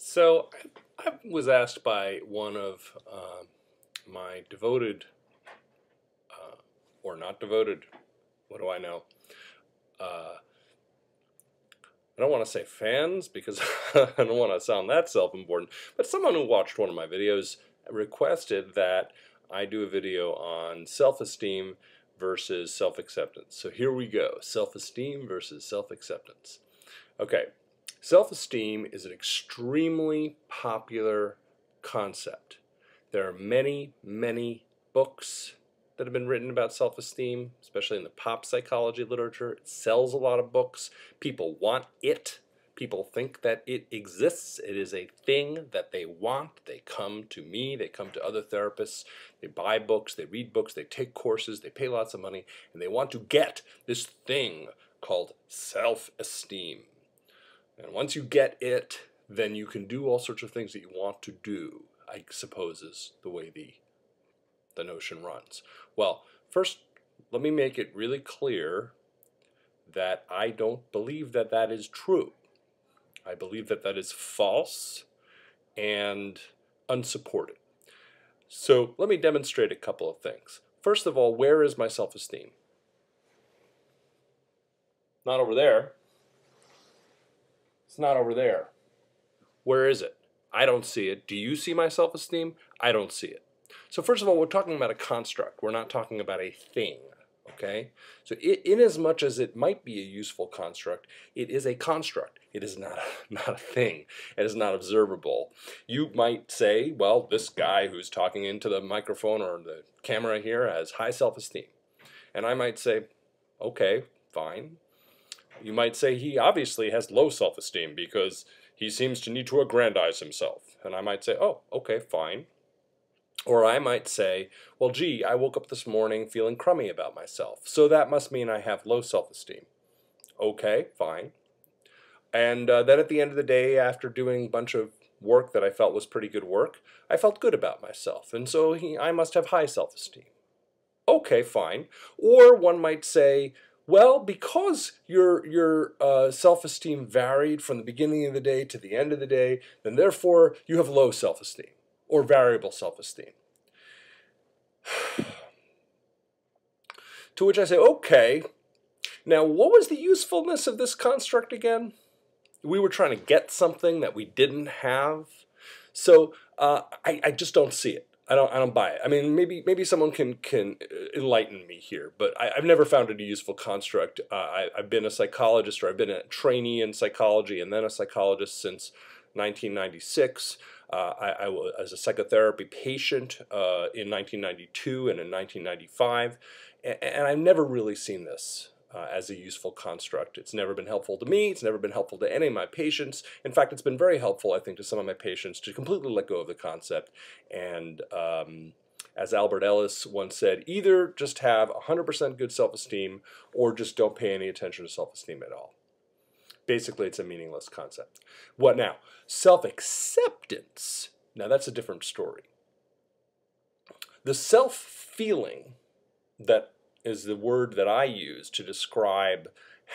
So I was asked by one of my devoted or not devoted, what do I know? Uh, I don't want to say fans because I don't want to sound that self-important, but someone who watched one of my videos requested that I do a video on self-esteem versus self-acceptance. So here we go, self-esteem versus self-acceptance. Okay, self-esteem is an extremely popular concept. There are many, many books that have been written about self-esteem, especially in the pop psychology literature. It sells a lot of books. People want it. People think that it exists. It is a thing that they want. They come to me, they come to other therapists, they buy books, they read books, they take courses, they pay lots of money, and they want to get this thing called self-esteem. And once you get it, then you can do all sorts of things that you want to do, I suppose is the way the notion runs. Well, first, let me make it really clear that I don't believe that that is true. I believe that that is false and unsupported. So let me demonstrate a couple of things. First of all, where is my self-esteem? Not over there. It's not over there. Where is it? I don't see it. Do you see my self-esteem? I don't see it. So first of all, we're talking about a construct. We're not talking about a thing, okay? So in as much as it might be a useful construct, it is a construct. It is not a thing. It is not observable. You might say, well, this guy who's talking into the microphone or the camera here has high self-esteem. And I might say, okay, fine. You might say he obviously has low self-esteem because he seems to need to aggrandize himself. And I might say, oh, okay, fine. Or I might say, well, gee, I woke up this morning feeling crummy about myself, so that must mean I have low self-esteem. Okay, fine. And then at the end of the day, after doing a bunch of work that I felt was pretty good work, I felt good about myself, and so I must have high self-esteem. Okay, fine. Or one might say, well, because your self-esteem varied from the beginning of the day to the end of the day, then therefore you have low self-esteem or variable self-esteem. To which I say, okay, now what was the usefulness of this construct again? We were trying to get something that we didn't have. So I just don't see it. I don't buy it. I mean, maybe someone can enlighten me here, but I've never found it a useful construct. I've been a psychologist, or I've been a trainee in psychology and then a psychologist since 1996. I was a psychotherapy patient in 1992 and in 1995, and I've never really seen this as a useful construct. It's never been helpful to me. It's never been helpful to any of my patients. In fact, it's been very helpful, I think, to some of my patients to completely let go of the concept. And as Albert Ellis once said, either just have 100% good self-esteem or just don't pay any attention to self-esteem at all. Basically, it's a meaningless concept. What now? Self-acceptance. Now, that's a different story. The self-feeling that is the word that I use to describe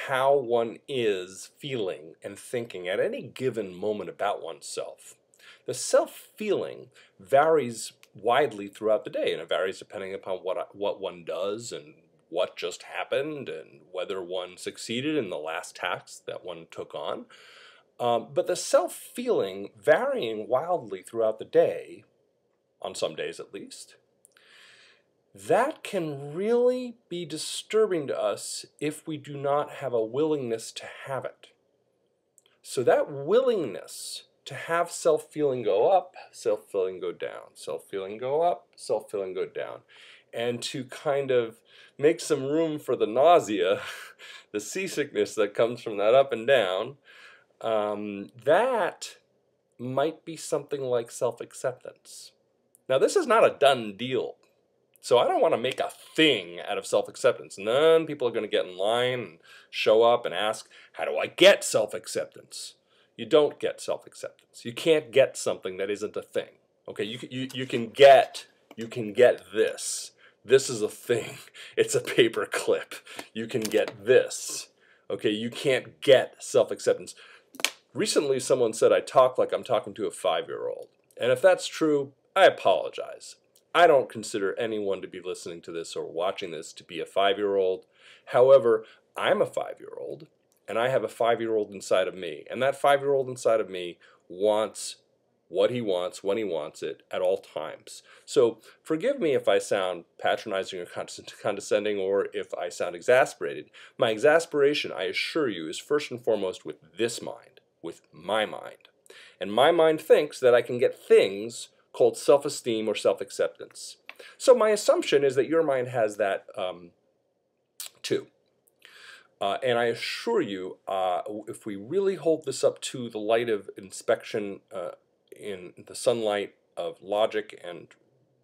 how one is feeling and thinking at any given moment about oneself. The self-feeling varies widely throughout the day, and it varies depending upon what one does and what just happened and whether one succeeded in the last task that one took on. But the self-feeling varying wildly throughout the day, on some days at least, that can really be disturbing to us if we do not have a willingness to have it. So that willingness to have self-feeling go up, self-feeling go down, self-feeling go up, self-feeling go down, and to kind of make some room for the nausea, the seasickness that comes from that up and down, that might be something like self-acceptance. Now, this is not a done deal. So I don't want to make a thing out of self-acceptance. And then people are going to get in line and show up and ask, how do I get self-acceptance? You don't get self-acceptance. You can't get something that isn't a thing. Okay, you can get this. This is a thing. It's a paper clip. You can get this. Okay, you can't get self-acceptance. Recently, someone said I talk like I'm talking to a 5-year-old. And if that's true, I apologize. I don't consider anyone to be listening to this or watching this to be a 5-year-old. However, I'm a 5-year-old, and I have a 5-year-old inside of me. And that 5-year-old inside of me wants what he wants when he wants it at all times. So forgive me if I sound patronizing or condescending, or if I sound exasperated. My exasperation, I assure you, is first and foremost with this mind, with my mind. And my mind thinks that I can get things called self-esteem or self-acceptance. So my assumption is that your mind has that too. And I assure you, if we really hold this up to the light of inspection, in the sunlight of logic and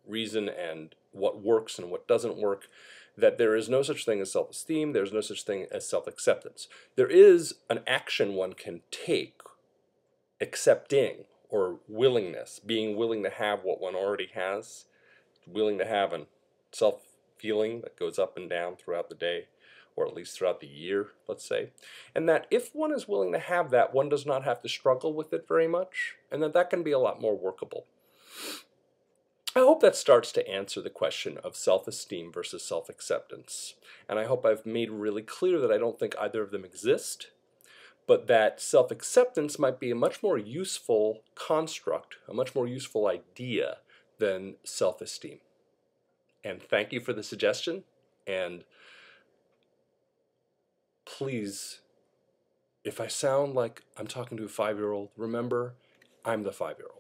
reason and what works and what doesn't work, that there is no such thing as self-esteem, there's no such thing as self-acceptance. There is an action one can take, accepting or willingness, being willing to have what one already has, willing to have a self-feeling that goes up and down throughout the day, or at least throughout the year, let's say, and that if one is willing to have that, one does not have to struggle with it very much, and that can be a lot more workable. I hope that starts to answer the question of self-esteem versus self-acceptance, and I hope I've made really clear that I don't think either of them exist, but that self-acceptance might be a much more useful construct, a much more useful idea than self-esteem. And thank you for the suggestion, and please, if I sound like I'm talking to a 5-year-old, remember, I'm the 5-year-old.